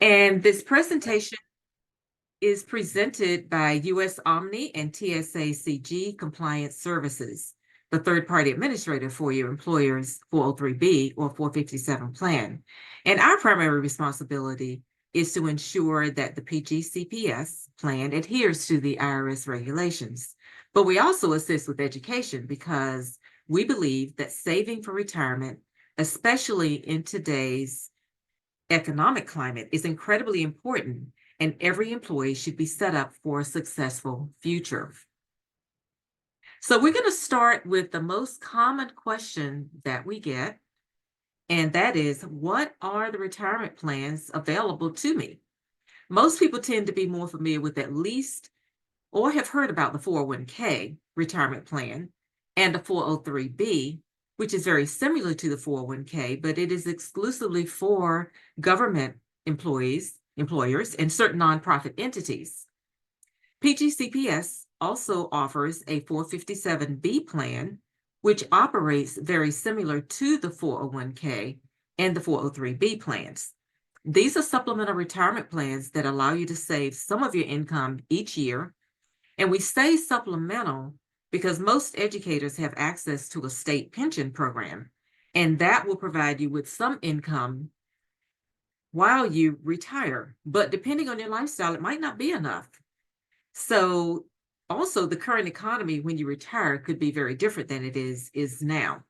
And this presentation is presented by U.S. Omni and TSA-CG Compliance Services, the third-party administrator for your employer's 403B or 457 plan. And our primary responsibility is to ensure that the PGCPS plan adheres to the IRS regulations. But we also assist with education because we believe that saving for retirement, especially in today's economic climate, is incredibly important, and every employee should be set up for a successful future. So we're going to start with the most common question that we get, and that is, what are the retirement plans available to me? Most people tend to be more familiar with at least or have heard about the 401k retirement plan and the 403b, which is very similar to the 401k, but it is exclusively for government employers, and certain nonprofit entities. PGCPS also offers a 457b plan, which operates very similar to the 401k and the 403b plans. These are supplemental retirement plans that allow you to save some of your income each year. And we say supplemental because most educators have access to a state pension program, and that will provide you with some income while you retire. But depending on your lifestyle, it might not be enough. So also the current economy when you retire could be very different than it is now.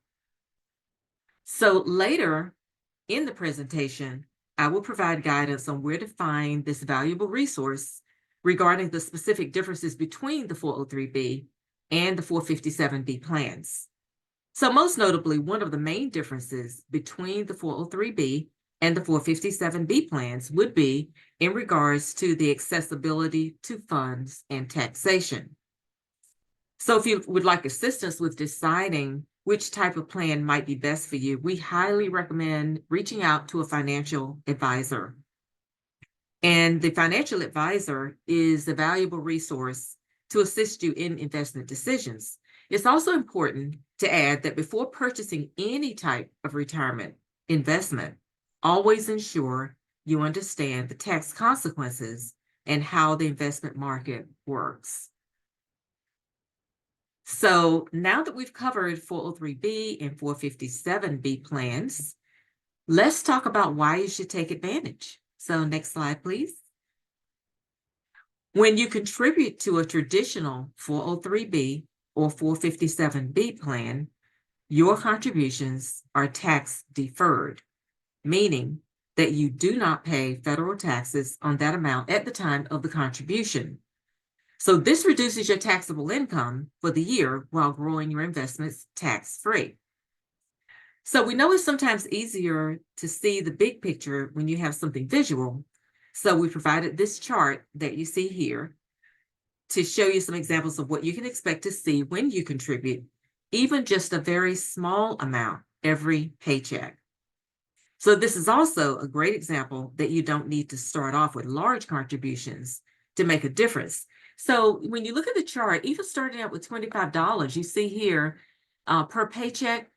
So later in the presentation, I will provide guidance on where to find this valuable resource regarding the specific differences between the 403b and the 457b plans. So most notably, one of the main differences between the 403b and the 457b plans would be in regards to the accessibility to funds and taxation. So if you would like assistance with deciding which type of plan might be best for you, we highly recommend reaching out to a financial advisor. And the financial advisor is a valuable resource to assist you in investment decisions. It's also important to add that before purchasing any type of retirement investment, always ensure you understand the tax consequences and how the investment market works. So now that we've covered 403b and 457b plans, let's talk about why you should take advantage. So next slide, please. When you contribute to a traditional 403b or 457b plan, your contributions are tax deferred, meaning that you do not pay federal taxes on that amount at the time of the contribution. So this reduces your taxable income for the year while growing your investments tax-free. So we know it's sometimes easier to see the big picture when you have something visual. So we provided this chart that you see here to show you some examples of what you can expect to see when you contribute, even just a very small amount every paycheck. So this is also a great example that you don't need to start off with large contributions to make a difference. So when you look at the chart, even starting out with $25, you see here per paycheck,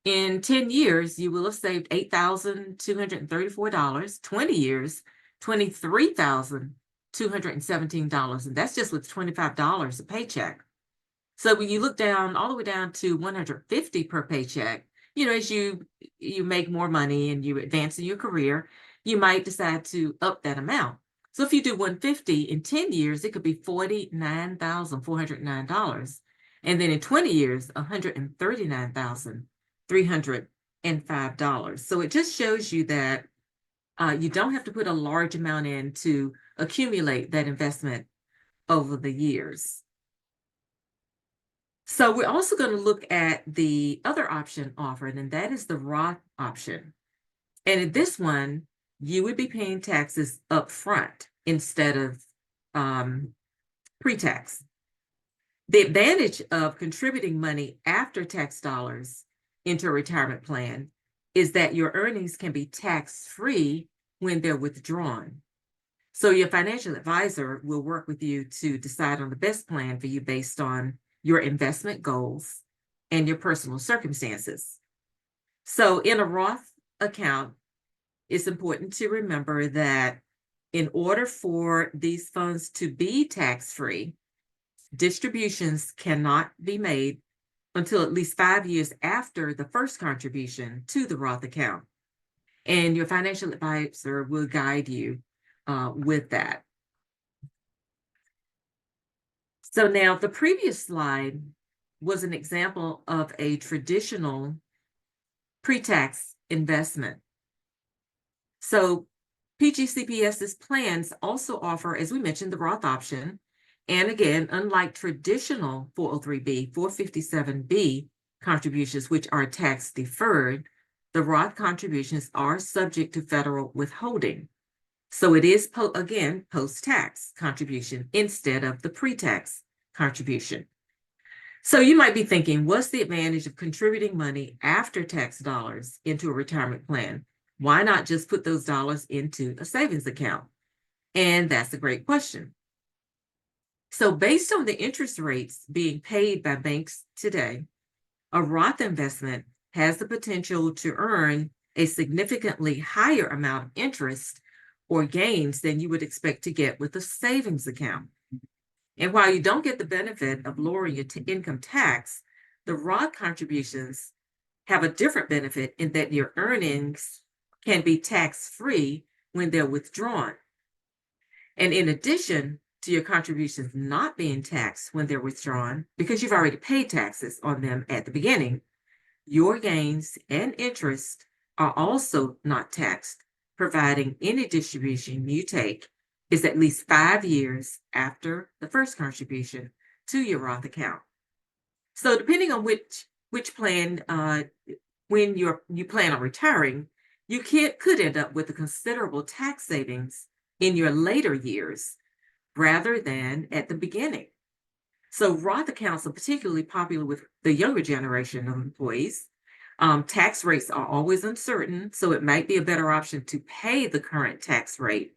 in 10 years, you will have saved $8,234, 20 years, $23,217. And that's just with $25 a paycheck. So when you look down, all the way down to $150 per paycheck, as you make more money and you advance in your career, you might decide to up that amount. So if you do $150 in 10 years, it could be $49,409. And then in 20 years, $139,305. So it just shows you that you don't have to put a large amount in to accumulate that investment over the years. So we're also going to look at the other option offered, and that is the Roth option. And in this one, you would be paying taxes up front instead of pre-tax. The advantage of contributing money after tax dollars into a retirement plan is that your earnings can be tax-free when they're withdrawn. So your financial advisor will work with you to decide on the best plan for you based on your investment goals and your personal circumstances. So in a Roth account, it's important to remember that in order for these funds to be tax-free, distributions cannot be made until at least 5 years after the first contribution to the Roth account. And your financial advisor will guide you with that. So now the previous slide was an example of a traditional pre-tax investment. So PGCPS's plans also offer, as we mentioned, the Roth option. And again, unlike traditional 403B, 457B contributions, which are tax deferred, the Roth contributions are subject to federal withholding. So it is, again, post-tax contribution instead of the pre-tax contribution. So you might be thinking, what's the advantage of contributing money after tax dollars into a retirement plan? Why not just put those dollars into a savings account? And that's a great question. So based on the interest rates being paid by banks today, a Roth investment has the potential to earn a significantly higher amount of interest or gains than you would expect to get with a savings account. And while you don't get the benefit of lowering your income tax, the Roth contributions have a different benefit in that your earnings can be tax-free when they're withdrawn. And in addition to your contributions not being taxed when they're withdrawn, because you've already paid taxes on them at the beginning, your gains and interest are also not taxed, providing any distribution you take is at least 5 years after the first contribution to your Roth account. So depending on which plan, when you plan on retiring, you could end up with a considerable tax savings in your later years rather than at the beginning. So Roth accounts are particularly popular with the younger generation of employees. Tax rates are always uncertain, so it might be a better option to pay the current tax rate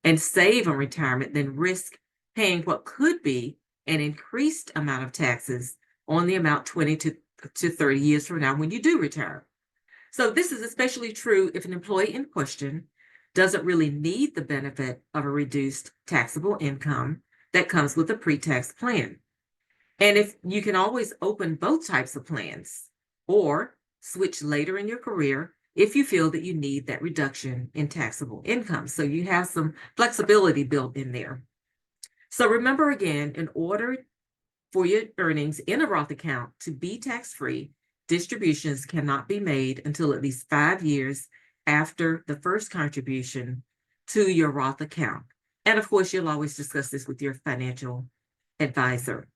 and save on retirement than risk paying what could be an increased amount of taxes on the amount 20 to 30 years from now when you do retire. So this is especially true if an employee in question doesn't really need the benefit of a reduced taxable income that comes with a pre-tax plan. And if you can always open both types of plans or switch later in your career if you feel that you need that reduction in taxable income. So you have some flexibility built in there. So remember again, in order for your earnings in a Roth account to be tax-free, distributions cannot be made until at least 5 years after the first contribution to your Roth account. And of course, you'll always discuss this with your financial advisor.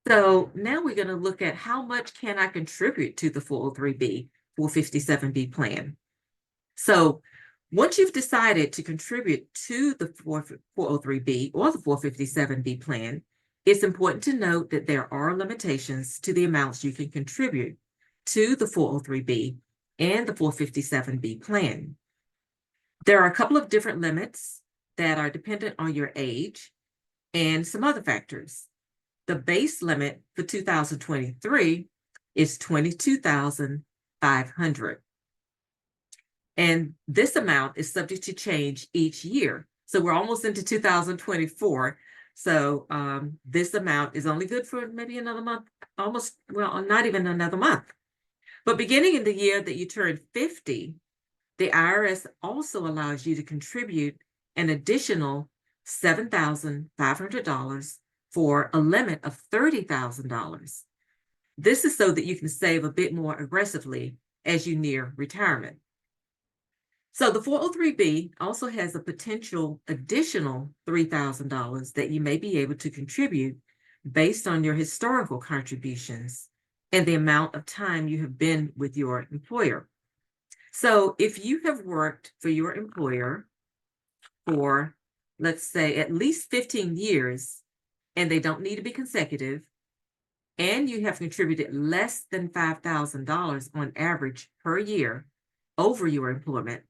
So now we're going to look at how much can I contribute to the 403B, 457B plan. So once you've decided to contribute to the 403B or the 457B plan, it's important to note that there are limitations to the amounts you can contribute to the 403B and the 457B plan. There are a couple of different limits that are dependent on your age and some other factors. The base limit for 2023 is $22,500. And this amount is subject to change each year. So we're almost into 2024. So this amount is only good for maybe another month, not even another month. But beginning in the year that you turn 50, the IRS also allows you to contribute an additional $7,500 for a limit of $30,000. This is so that you can save a bit more aggressively as you near retirement. So the 403B also has a potential additional $3,000 that you may be able to contribute based on your historical contributions and the amount of time you have been with your employer. So if you have worked for your employer for, let's say, at least 15 years, and they don't need to be consecutive, and you have contributed less than $5,000 on average per year over your employment,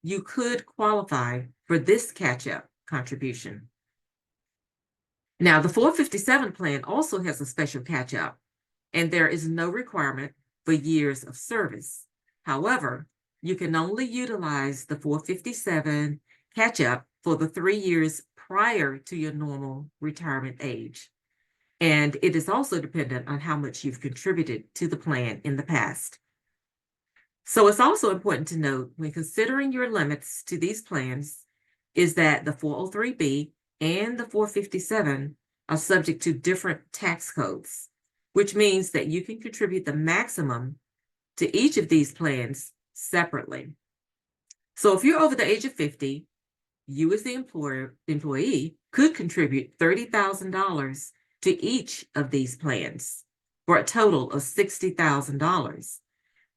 you could qualify for this catch-up contribution. Now, the 457 plan also has a special catch-up, and there is no requirement for years of service. However, you can only utilize the 457 catch-up for the 3 years prior to your normal retirement age. And it is also dependent on how much you've contributed to the plan in the past. So it's also important to note when considering your limits to these plans is that the 403B and the 457 are subject to different tax codes, which means that you can contribute the maximum to each of these plans separately. So if you're over the age of 50, you as the employee could contribute $30,000 to each of these plans for a total of $60,000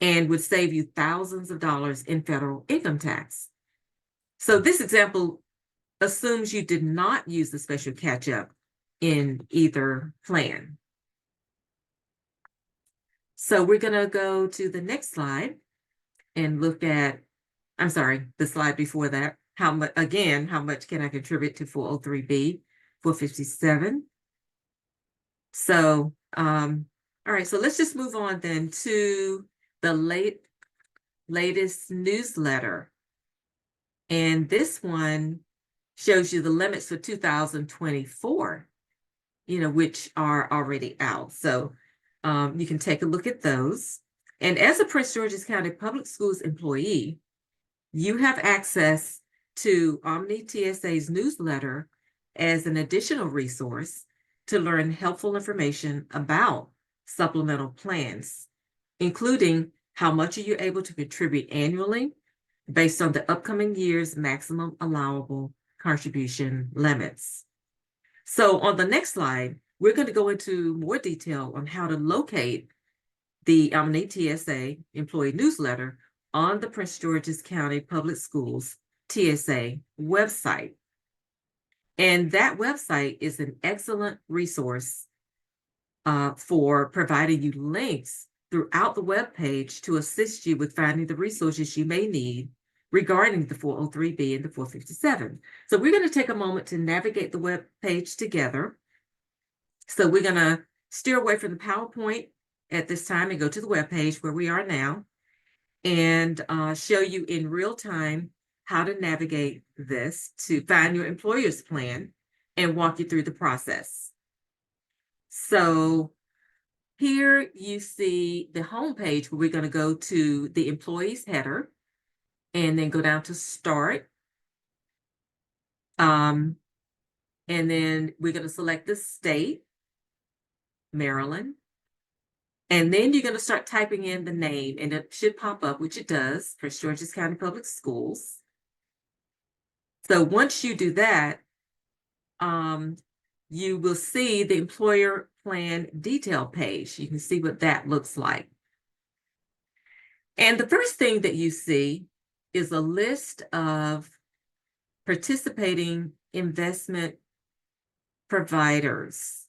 and would save you thousands of dollars in federal income tax. So this example assumes you did not use the special catch-up in either plan. So we're going to go to the next slide and look at, I'm sorry, the slide before that. How much can I contribute to 403B, 457? So, all right, so let's just move on then to the latest newsletter. And this one shows you the limits for 2024, which are already out. So you can take a look at those. And as a Prince George's County Public Schools employee, you have access to Omni TSA's newsletter as an additional resource to learn helpful information about supplemental plans, including how much are you able to contribute annually based on the upcoming year's maximum allowable contribution limits. So on the next slide, we're going to go into more detail on how to locate the Omni TSA employee newsletter on the Prince George's County Public Schools TSA website. And that website is an excellent resource for providing you links throughout the web page to assist you with finding the resources you may need regarding the 403B and the 457. So we're going to take a moment to navigate the web page together. So we're going to steer away from the PowerPoint at this time and go to the web page where we are now and show you in real time how to navigate this to find your employer's plan and walk you through the process. So here you see the home page where we're going to go to the employee's header and then go down to start. And then we're going to select the state, Maryland. And then you're going to start typing in the name and it should pop up, which it does, Prince George's County Public Schools. So once you do that, you will see the employer plan detail page. You can see what that looks like. And the first thing that you see is a list of participating investment providers.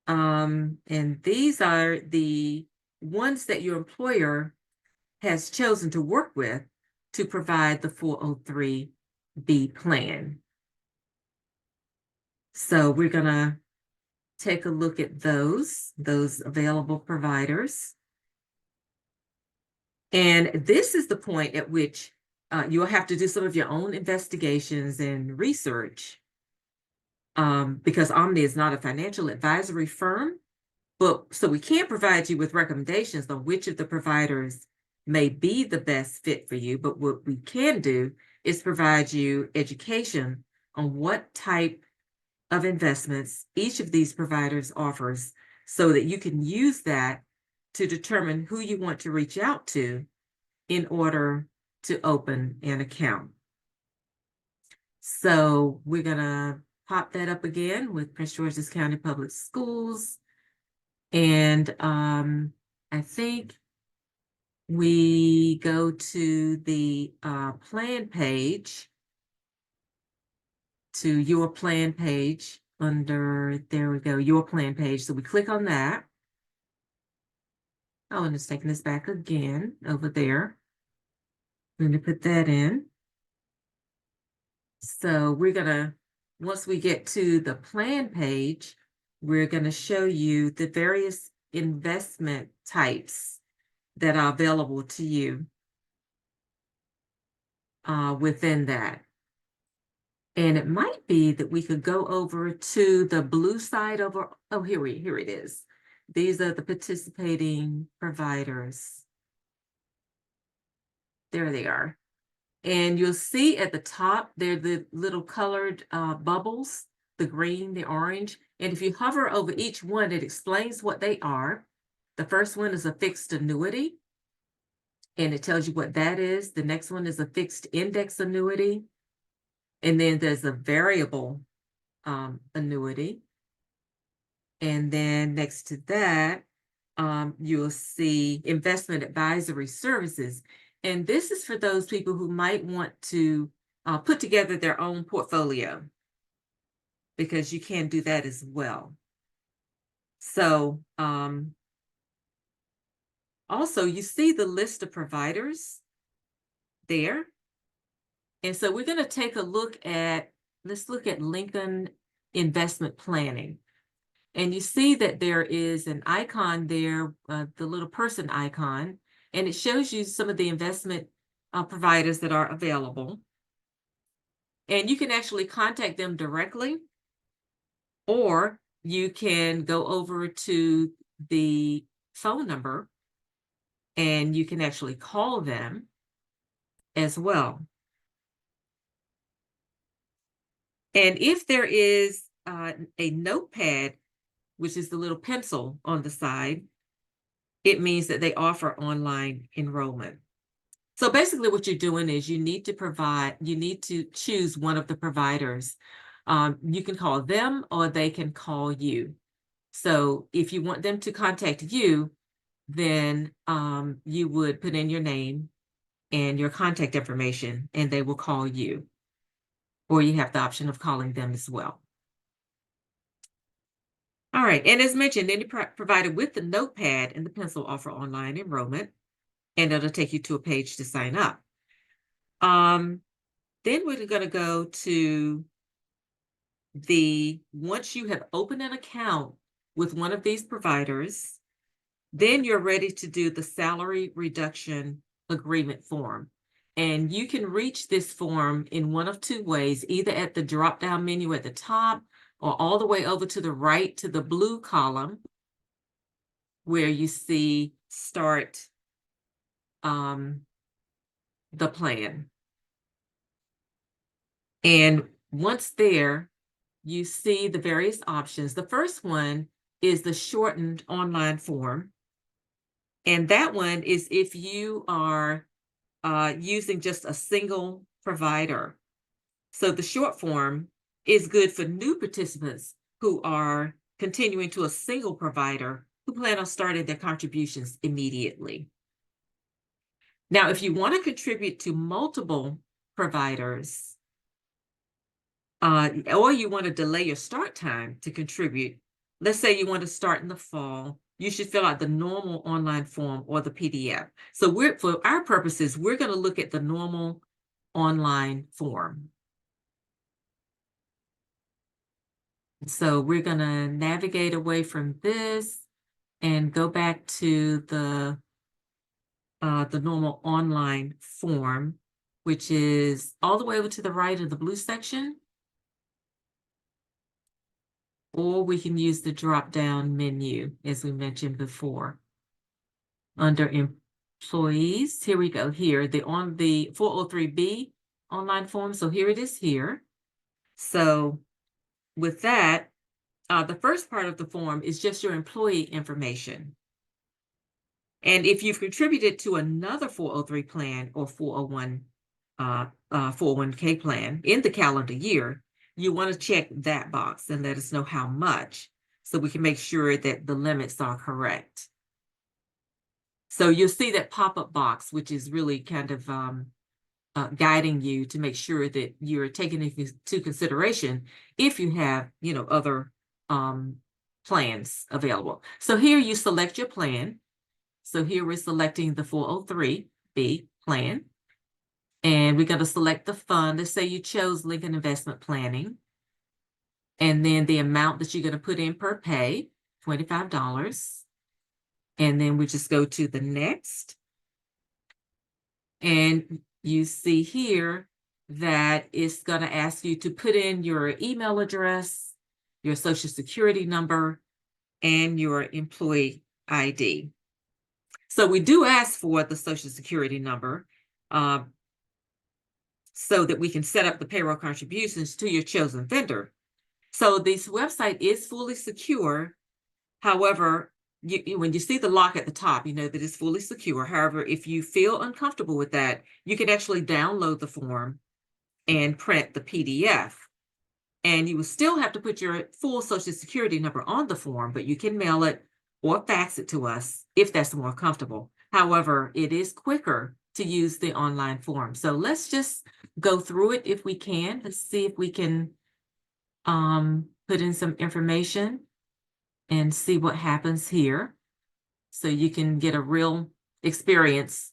And these are the ones that your employer has chosen to work with to provide the 403B plan. So we're going to take a look at those available providers. And this is the point at which you'll have to do some of your own investigations and research because Omni is not a financial advisory firm, but so we can't provide you with recommendations on which of the providers may be the best fit for you. But what we can do is provide you education on what type of investments each of these providers offers so that you can use that to determine who you want to reach out to in order to open an account. So we're going to pop that up again with Prince George's County Public Schools. And I think we go to the plan page, to your plan page under, there we go, your plan page. So we click on that. Oh, and it's taking us back again over there. I'm going to put that in. So we're going to, once we get to the plan page, we're going to show you the various investment types that are available to you. within that. And it might be that we could go over to the blue side of our, oh, here it is. These are the participating providers. There they are. And you'll see at the top, they're the little colored bubbles, the green, the orange. And if you hover over each one, it explains what they are. The first one is a fixed annuity, and it tells you what that is. The next one is a fixed index annuity. And then there's a variable annuity. And then next to that, you'll see investment advisory services. And this is for those people who might want to put together their own portfolio, because you can do that as well. So also you see the list of providers there. And so we're going to take a look at, let's look at Lincoln Investment Planning. And you see that there is an icon there, the little person icon, and it shows you some of the investment providers that are available. And you can actually contact them directly, or you can go over to the phone number and you can actually call them as well. And if there is a notepad, which is the little pencil on the side, it means that they offer online enrollment. So basically what you're doing is you need to choose one of the providers. You can call them or they can call you. So if you want them to contact you, then you would put in your name and your contact information and they will call you. Or you have the option of calling them as well. All right, and as mentioned, any provider with the notepad and the pencil offer online enrollment, and it'll take you to a page to sign up. Then we're going to go to once you have opened an account with one of these providers, then you're ready to do the salary reduction agreement form. And you can reach this form in one of two ways, either at the drop-down menu at the top or all the way over to the right to the blue column where you see start the plan. And once there, you see the various options. The first one is the shortened online form. And that one is if you are using just a single provider. So the short form is good for new participants who are continuing to a single provider who plan on starting their contributions immediately. Now, if you want to contribute to multiple providers, or you want to delay your start time to contribute, let's say you want to start in the fall, you should fill out the normal online form or the PDF. So for our purposes, we're going to look at the normal online form. So we're going to navigate away from this and go back to the normal online form, which is all the way over to the right of the blue section. Or we can use the drop-down menu, as we mentioned before. Under employees, here we go here, the 403B online form. So here it is here. So with that, the first part of the form is just your employee information. And if you've contributed to another 403 plan or 401k plan in the calendar year, you want to check that box and let us know how much so we can make sure that the limits are correct. So you'll see that pop-up box, which is really kind of guiding you to make sure that you're taking into consideration if you have, other plans available. So here you select your plan. So here we're selecting the 403B plan. And we're going to select the fund. Let's say you chose Lincoln Investment Planning. And then the amount that you're going to put in per pay, $25. And then we just go to the next. And you see here that it's going to ask you to put in your email address, your social security number, and your employee ID. So we do ask for the social security number so that we can set up the payroll contributions to your chosen vendor. So this website is fully secure. However, when you see the lock at the top, you know that it's fully secure. However, if you feel uncomfortable with that, you can actually download the form and print the PDF. And you will still have to put your full social security number on the form, but you can mail it or fax it to us if that's more comfortable. However, it is quicker to use the online form. So let's just go through it if we can. Let's see if we can put in some information and see what happens here. So you can get a real experience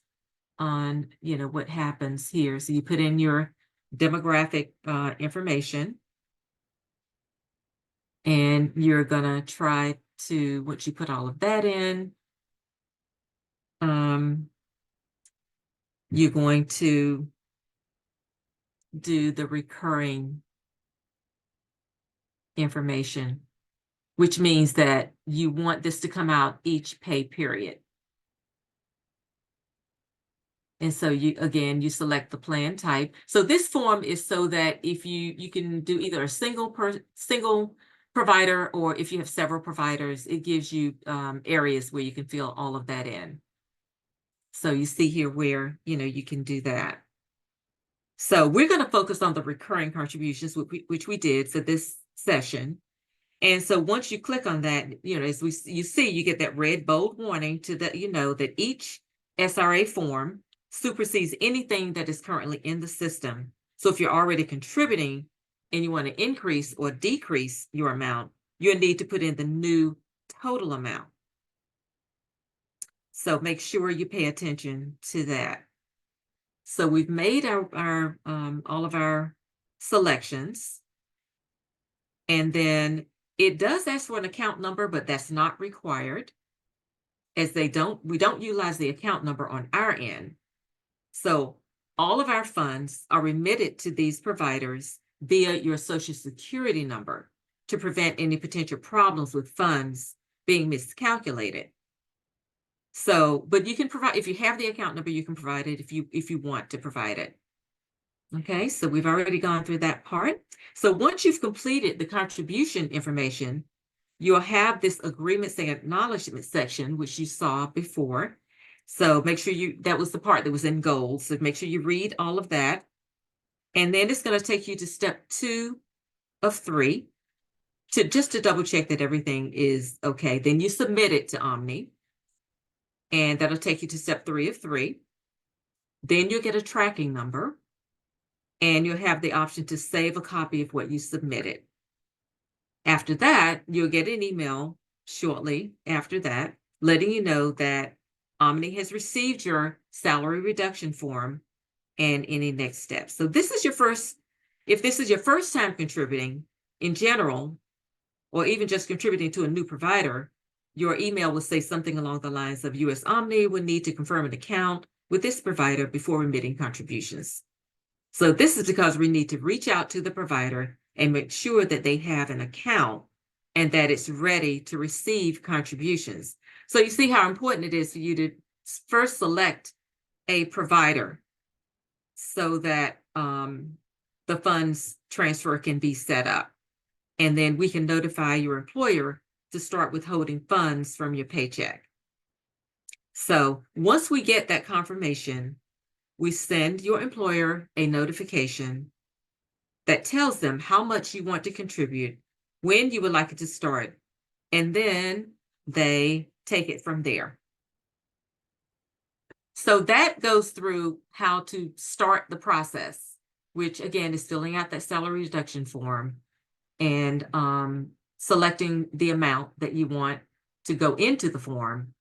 on, what happens here. So you put in your demographic information, and you're gonna try to, once you put all of that in, you're going to do the recurring information, which means that you want this to come out each pay period. And so you select the plan type. So this form is so that if you can do either a single provider, or if you have several providers, it gives you areas where you can fill all of that in. So you see here where, you can do that. So we're going to focus on the recurring contributions, which we did for this session. And so once you click on that, as you see, you get that red bold warning to that, that each SRA form supersedes anything that is currently in the system. So if you're already contributing and you want to increase or decrease your amount, you'll need to put in the new total amount. So make sure you pay attention to that. So we've made our all of our selections, and then it does ask for an account number, but that's not required, as we don't utilize the account number on our end. So all of our funds are remitted to these providers via your Social Security number to prevent any potential problems with funds being miscalculated. So, but you can provide, if you have the account number, you can provide it if you want to provide it. Okay, so we've already gone through that part. So once you've completed the contribution information, you'll have this agreements and acknowledgement section, which you saw before. So make sure that was the part that was in gold. So make sure you read all of that. And then it's going to take you to step 2 of 3 just to double check that everything is okay. Then you submit it to Omni, and that'll take you to step 3 of 3. Then you'll get a tracking number, and you'll have the option to save a copy of what you submitted. After that, you'll get an email shortly after that, letting you know that Omni has received your salary reduction form and any next steps. So if this is your first time contributing in general, or even just contributing to a new provider, your email will say something along the lines of US Omni will need to confirm an account with this provider before remitting contributions. So this is because we need to reach out to the provider and make sure that they have an account and that it's ready to receive contributions. So you see how important it is for you to first select a provider so that the funds transfer can be set up. And then we can notify your employer to start withholding funds from your paycheck. So once we get that confirmation, we send your employer a notification that tells them how much you want to contribute, when you would like it to start, and then they take it from there. So that goes through how to start the process, which again is filling out that salary reduction form and selecting the amount that you want to go into the form,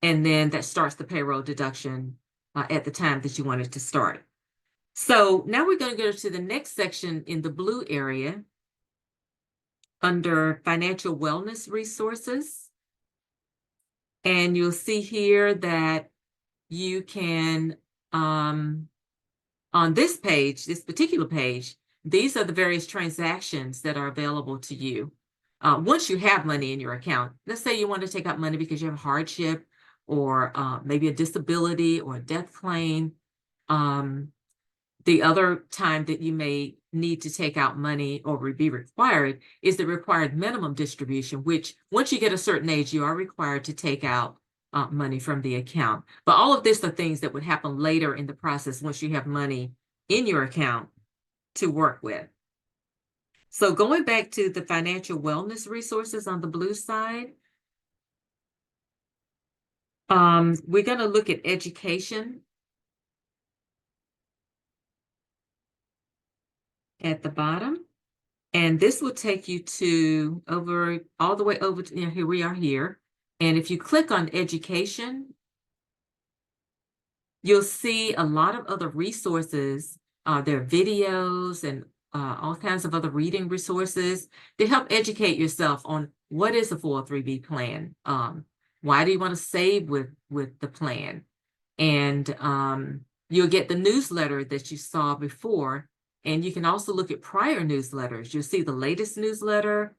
and then that starts the payroll deduction at the time that you want it to start. So now we're going to go to the next section in the blue area under financial wellness resources. And you'll see here that you can on this page, this particular page, these are the various transactions that are available to you. Once you have money in your account, let's say you want to take out money because you have hardship or maybe a disability or a death claim. The other time that you may need to take out money or be required is the required minimum distribution, which once you get a certain age, you are required to take out money from the account. But all of this are things that would happen later in the process once you have money in your account to work with. So going back to the financial wellness resources on the blue side, we're going to look at education at the bottom. And this will take you to all the way over to, here we are here. And if you click on education, you'll see a lot of other resources. There are videos and all kinds of other reading resources to help educate yourself on what is a 403B plan. Why do you want to save with the plan? And you'll get the newsletter that you saw before. And you can also look at prior newsletters. You'll see the latest newsletter.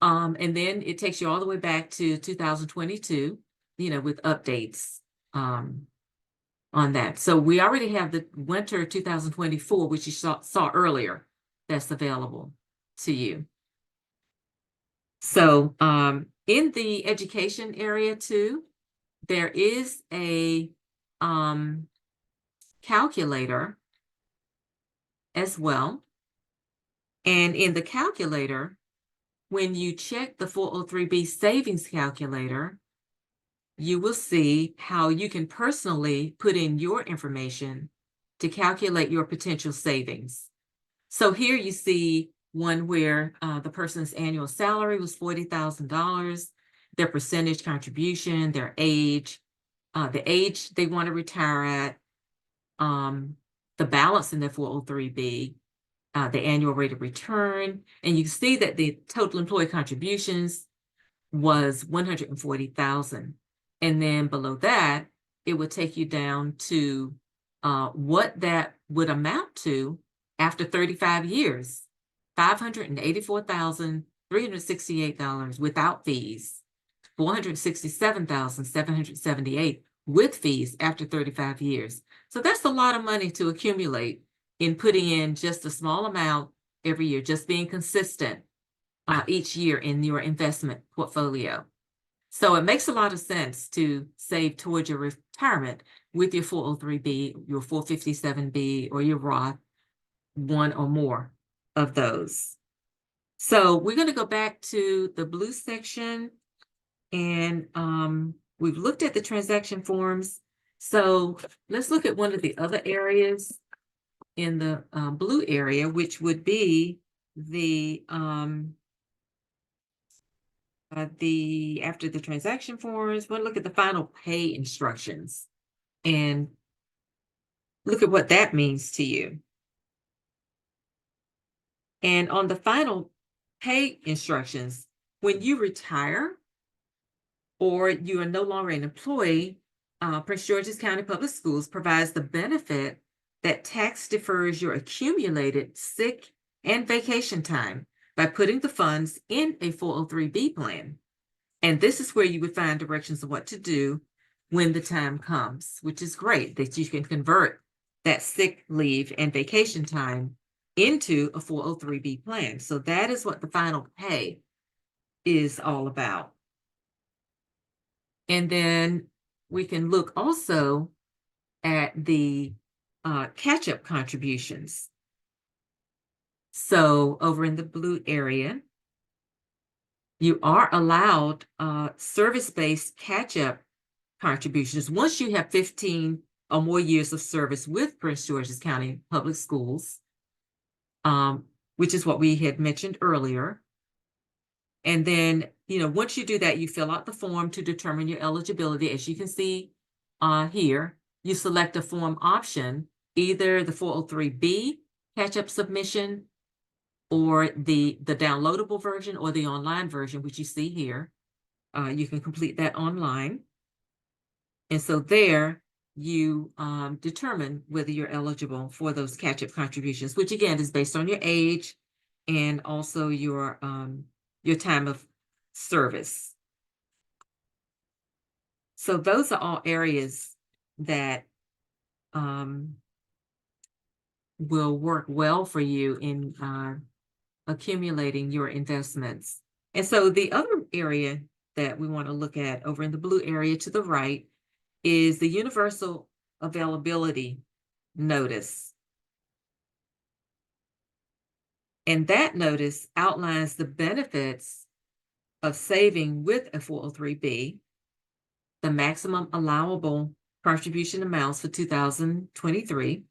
And then it takes you all the way back to 2022, with updates on that. So we already have the winter 2024, which you saw earlier, that's available to you. So in the education area too, there is a calculator as well. And in the calculator, when you check the 403B savings calculator, you will see how you can personally put in your information to calculate your potential savings. So here you see one where the person's annual salary was $40,000, their percentage contribution, their age, the age they want to retire at, the balance in their 403B, the annual rate of return, and you can see that the total employee contributions was $140,000. And then below that, it would take you down to what that would amount to after 35 years, $584,368 without fees, $467,778 with fees after 35 years. So that's a lot of money to accumulate in putting in just a small amount every year, just being consistent each year in your investment portfolio. So it makes a lot of sense to save towards your retirement with your 403B, your 457B, or your Roth, one or more of those. So we're going to go back to the blue section, and we've looked at the transaction forms. So let's look at one of the other areas in the blue area, which would be the after the transaction forms, we'll look at the final pay instructions and look at what that means to you. And on the final pay instructions, when you retire or you are no longer an employee, Prince George's County Public Schools provides the benefit that tax defers your accumulated sick and vacation time by putting the funds in a 403B plan. And this is where you would find directions on what to do when the time comes, which is great that you can convert that sick leave and vacation time into a 403B plan. So that is what the final pay is all about. And then we can look also at the catch-up contributions. So over in the blue area, you are allowed service-based catch-up contributions once you have 15 or more years of service with Prince George's County Public Schools, which is what we had mentioned earlier. And then, once you do that, you fill out the form to determine your eligibility. As you can see here, you select a form option, either the 403B catch-up submission or the downloadable version or the online version, which you see here. You can complete that online. And so there you determine whether you're eligible for those catch-up contributions, which again is based on your age and also your time of service. So those are all areas that will work well for you in accumulating your investments. And so the other area that we want to look at over in the blue area to the right is the universal availability notice. And that notice outlines the benefits of saving with a 403B, the maximum allowable contribution amounts for 2023,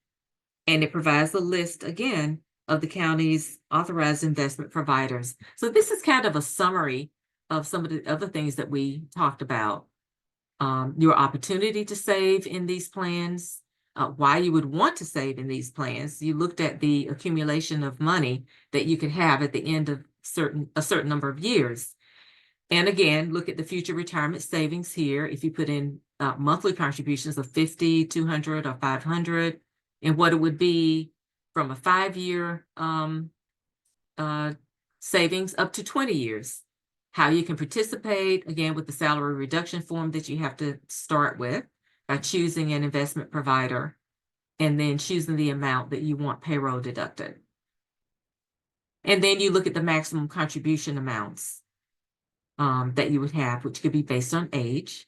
and it provides a list again of the county's authorized investment providers. So this is kind of a summary of some of the other things that we talked about. Your opportunity to save in these plans, why you would want to save in these plans. You looked at the accumulation of money that you could have at the end of a certain number of years. And again, look at the future retirement savings here. If you put in monthly contributions of 50, 200, or 500, and what it would be from a 5-year savings up to 20 years. How you can participate, again, with the salary reduction form that you have to start with by choosing an investment provider and then choosing the amount that you want payroll deducted. And then you look at the maximum contribution amounts that you would have, which could be based on age.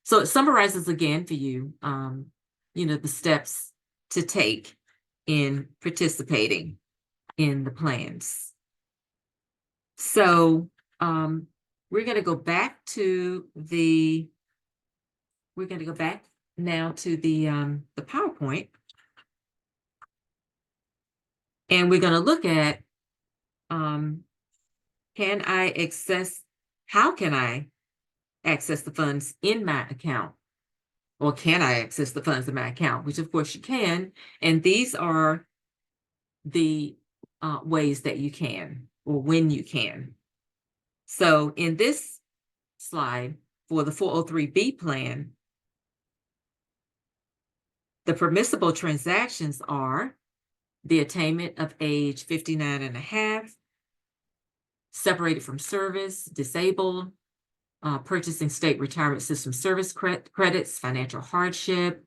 So it summarizes again for you, the steps to take in participating in the plans. So we're going to go back now to the PowerPoint, and we're going to look at how can I access the funds in my account? Or can I access the funds in my account? Which of course you can. And these are the ways that you can, or when you can. So in this slide for the 403B plan, the permissible transactions are the attainment of age 59 and a half, separated from service, disabled, purchasing state retirement system service credits, financial hardship,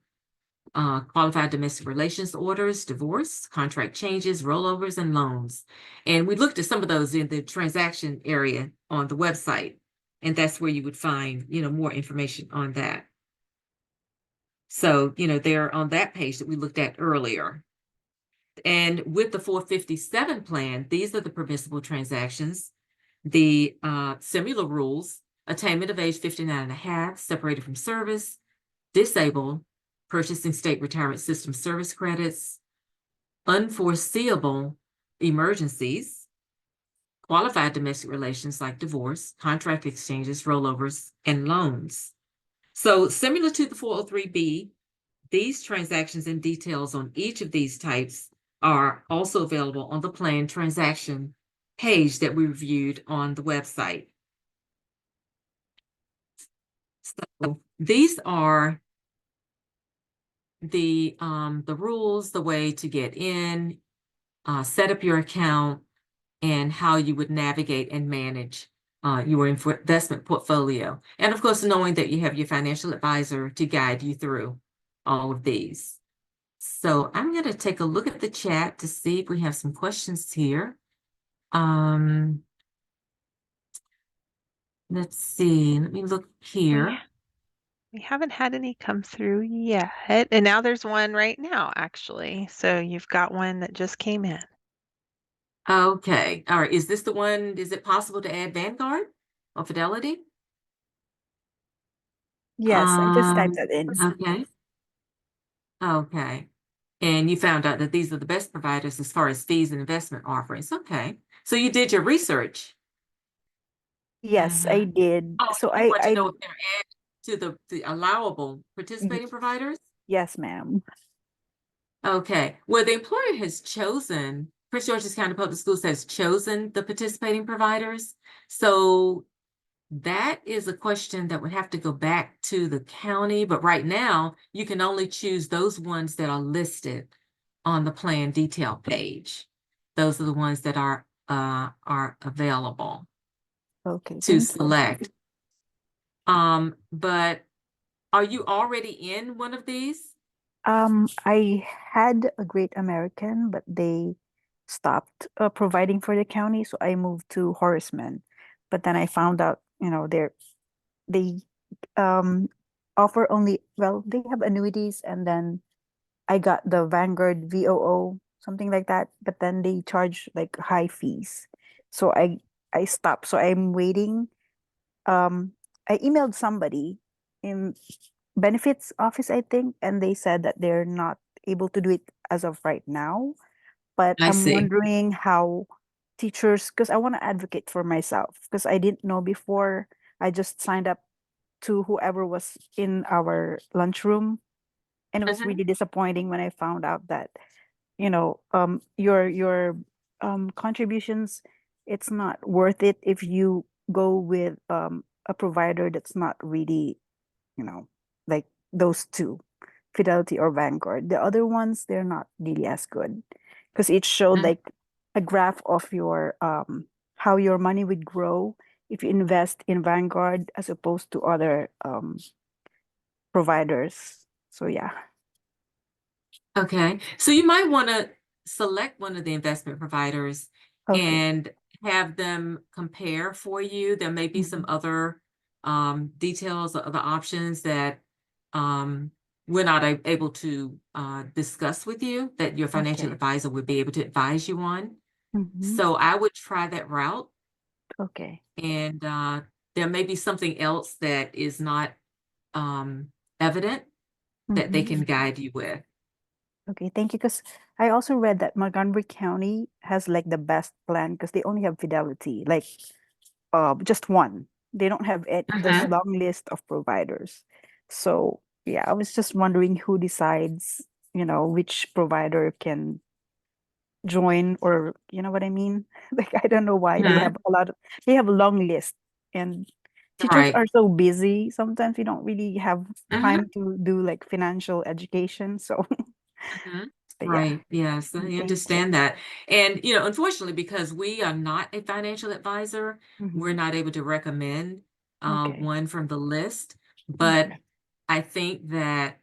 qualified domestic relations orders, divorce, contract changes, rollovers, and loans. And we looked at some of those in the transaction area on the website, and that's where you would find, more information on that. So, they're on that page that we looked at earlier. And with the 457 plan, these are the permissible transactions. The similar rules: attainment of age 59 and a half, separated from service, disabled, purchasing state retirement system service credits, unforeseeable emergencies, qualified domestic relations like divorce, contract exchanges, rollovers, and loans. So similar to the 403B, these transactions and details on each of these types are also available on the plan transaction page that we reviewed on the website. So these are the rules, the way to get in, set up your account, and how you would navigate and manage your investment portfolio. And of course, knowing that you have your financial advisor to guide you through all of these. So I'm going to take a look at the chat to see if we have some questions here. Let's see. Let me look here. We haven't had any come through yet. And now there's one right now, actually. So you've got one that just came in. Okay. All right. Is this the one? Is it possible to add Vanguard or Fidelity? Yes, I just typed that in. Okay. Okay. And you found out that these are the best providers as far as fees and investment offerings. Okay. So you did your research. Yes, I did. Oh, So you want to I know if they're added to the allowable participating providers? yes, ma'am. Okay. Well, the employer has chosen, Prince George's County Public Schools has chosen the participating providers. So That is a question that would have to go back to the county, but right now you can only choose those ones that are listed on the plan detail page. Those are the ones that are available Okay, to thank you. select. But are you already in one of these? I had a Great American, but they stopped providing for the county, so I moved to Horseman. But then I found out, they um offer only, well, they have annuities, and then I got the Vanguard VOO, something like that, but then they charge like high fees. So I stopped. So I'm waiting. I emailed somebody in benefits office, I think, and they said that they're not able to do it as of right now. But I I'm see. wondering how teachers, because I want to advocate for myself, because I didn't know before. I just signed up to whoever was in our lunchroom, and it was Mhm. really disappointing when I found out that, your contributions, it's not worth it if you go with a provider that's not really, you know like those two, Fidelity or Vanguard. The other ones, they're not really as good, because it showed Mhm. like a graph of your how your money would grow if you invest in Vanguard as opposed to other providers. So yeah. Okay, so you might want to select one of the investment providers Okay. and have them compare for you. There may be some Mhm. other details or other options that we're not able to discuss with you that your financial Okay. advisor would be able to advise you on. Mhm. So I would try that route, Okay. and there may be something else that is not um, evident that they can Mhm. guide you with. Okay, thank you. Because I also read that Montgomery County has like the best plan because they only have Fidelity, like just one. They don't have this Mhm. long list of providers. So yeah, I was just wondering who decides, which provider can join, or you know what I mean? Like I don't know why Mhm. they have a long list, and teachers Right. are so busy. Sometimes we don't really have Mhm. time to do like financial education. So Mhm. but yeah. Right. Yes, I Thank you. understand that. And, unfortunately, because we are not a financial advisor, we're Mhm. not able to recommend Okay. one from the list. But Okay. I think that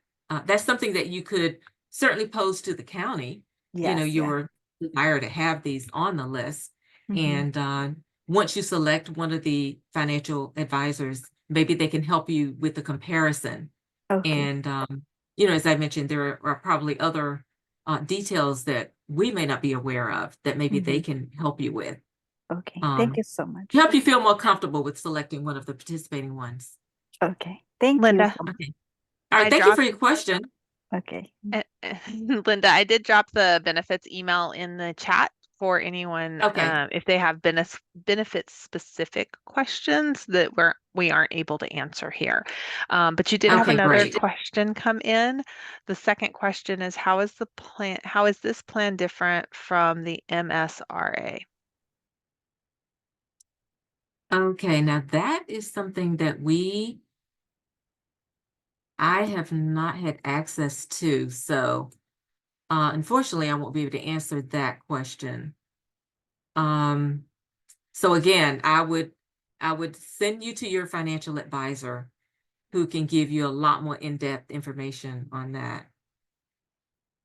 that's something that you could certainly pose to the county, Yes. Yeah. your desire to have these on the list. Mhm. And once you select one of the financial advisors, maybe they can help you with the comparison. Okay. And, as I mentioned, there are probably other details that we may not be aware of that maybe they Mhm. can help you with, Okay. Thank um, you so to much. help you feel more comfortable with selecting one of the participating ones. Okay. Thank you Linda, so much. Okay. All right. I Thank you for dropped your question. Okay. Linda, I did drop the benefits email in the chat for anyone Okay. if they have benefit specific questions that we aren't able to answer here. But you did have Okay, another great. question come in. The second question is how is this plan different from the MSRA? Okay. Now that is something that I have not had access to. So, unfortunately, I won't be able to answer that question. Um, So again, I would send you to your financial advisor who can give you a lot more in-depth information on that.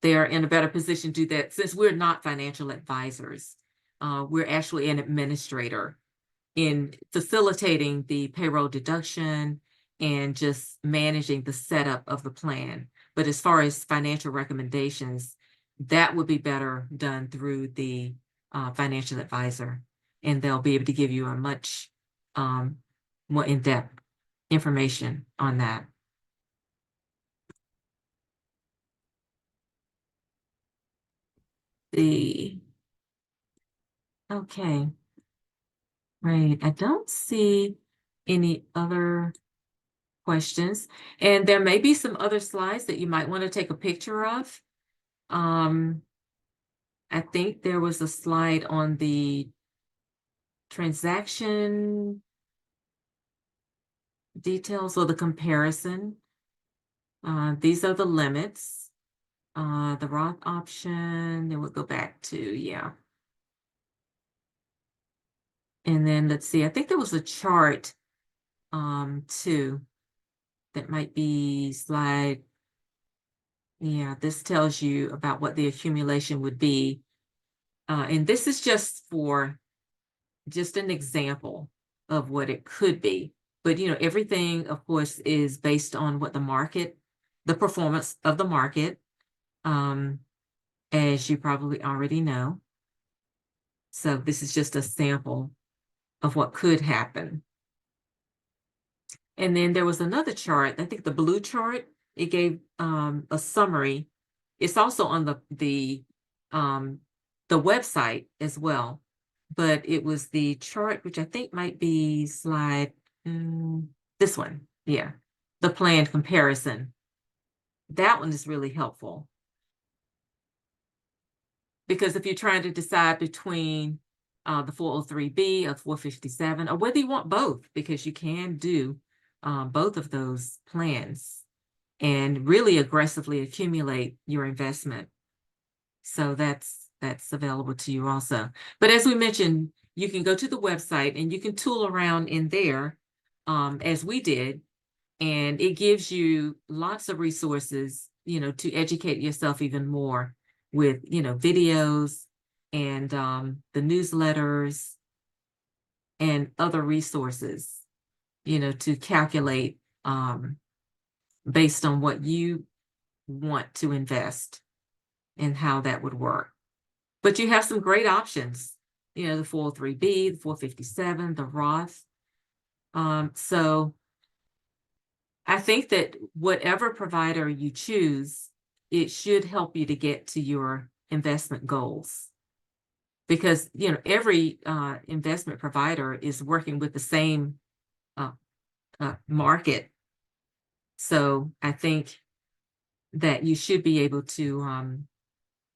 They are in a better position to do that since we're not financial advisors. We're actually an administrator in facilitating the payroll deduction and just managing the setup of the plan. But as far as financial recommendations, that would be better done through the financial advisor, and they'll be able to give you a much um, more in-depth information on that. The okay, right. I don't see any other questions. And there may be some other slides that you might want to take a picture of. Um, I think there was a slide on the transaction details or the comparison. These are the limits. The Roth option, then we'll go back to, yeah. And then let's see, I think there was a chart too that might be slide. Yeah, this tells you about what the accumulation would be. And this is just an example of what it could be. But, everything, of course, is based on what the performance of the market, as you probably already know. So this is just a sample of what could happen. And then there was another chart, I think the blue chart, it gave a summary. It's also on the website as well, but it was the chart, which I think might be slide, this one, yeah, the planned comparison. That one is really helpful. Because if you're trying to decide between the 403B or 457, or whether you want both, because you can do both of those plans and really aggressively accumulate your investment. So that's available to you also. But as we mentioned, you can go to the website and you can tool around in there, as we did, and it gives you lots of resources, to educate yourself even more with, videos and the newsletters and other resources, to calculate based on what you want to invest and how that would work. But you have some great options, the 403B, the 457, the Roth. So I think that whatever provider you choose, it should help you to get to your investment goals. Because, every investment provider is working with the same market. So I think that you should be able to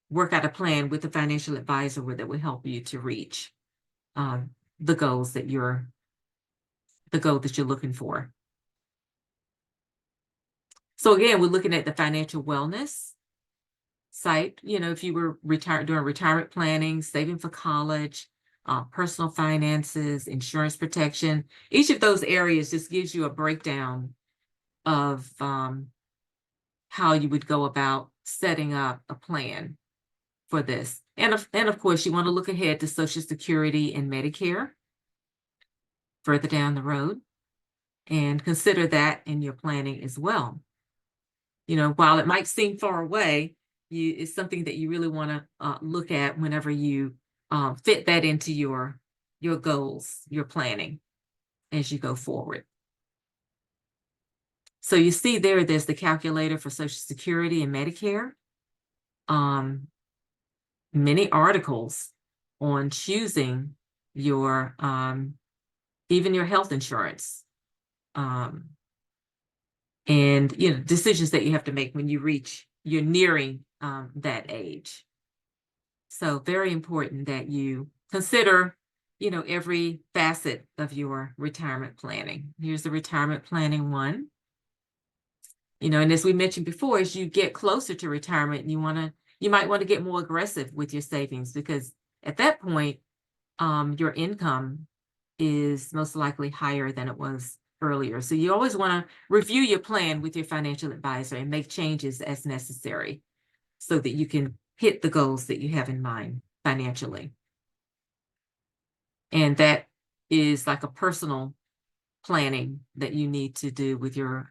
work out a plan with a financial advisor that will help you to reach the goal that you're looking for. So again, we're looking at the financial wellness site. If you were doing retirement planning, saving for college, personal finances, insurance protection, each of those areas just gives you a breakdown of how you would go about setting up a plan for this. And of course, you want to look ahead to Social Security and Medicare further down the road, and consider that in your planning as well. While it might seem far away, it's something that you really want to look at whenever you fit that into your goals, your planning as you go forward. So you see there's the calculator for Social Security and Medicare. Many articles on choosing your even your health insurance, and decisions that you have to make when you're nearing that age. So very important that you consider every facet of your retirement planning. Here's the retirement planning one. And as we mentioned before, as you get closer to retirement, you might want to get more aggressive with your savings, because at that point your income is most likely higher than it was earlier. So you always want to review your plan with your financial advisor and make changes as necessary so that you can hit the goals that you have in mind financially. And that is like a personal planning that you need to do with your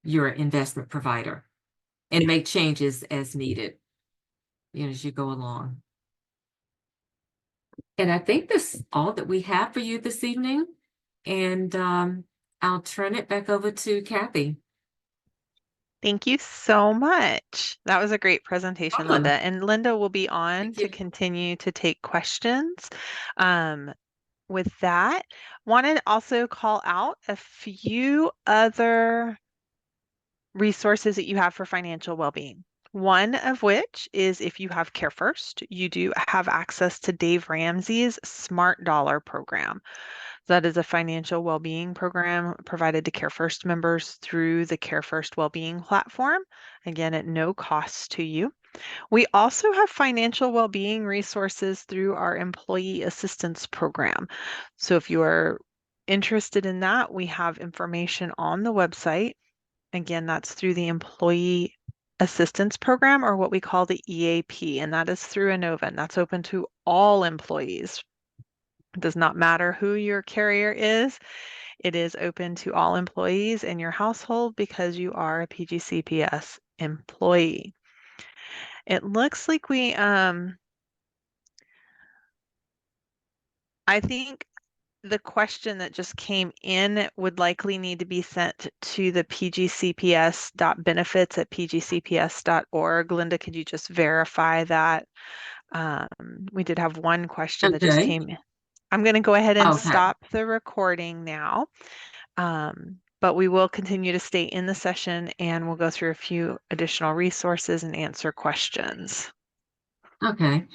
investment provider, and make changes as needed, as you go along. And I think that's all that we have for you this evening. And I'll turn it back over to Kathy. Thank you so much. That was a great presentation, Welcome. Linda. And Linda will be on Thank to you. continue to take questions. With that, wanted to also call out a few other resources that you have for financial well-being. One of which is, if you have Care First, you do have access to Dave Ramsey's Smart Dollar program. That is a financial well-being program provided to Care First members through the Care First Wellbeing platform, again, at no cost to you. We also have financial well-being resources through our employee assistance program. So if you are interested in that, we have information on the website. Again, that's through the employee assistance program, or what we call the EAP, and that is through Inova, and that's open to all employees. It does not matter who your carrier is. It is open to all employees in your household because you are a PGCPS employee. It looks like I think the question that just came in would likely need to be sent to the pgcps.benefits@pgcps.org. Linda, could you just verify that? We did have one question that just Okay. came in. I'm going to go ahead and Okay. stop the recording now. But we will continue to stay in the session, and we'll go through a few additional resources and answer questions. Okay.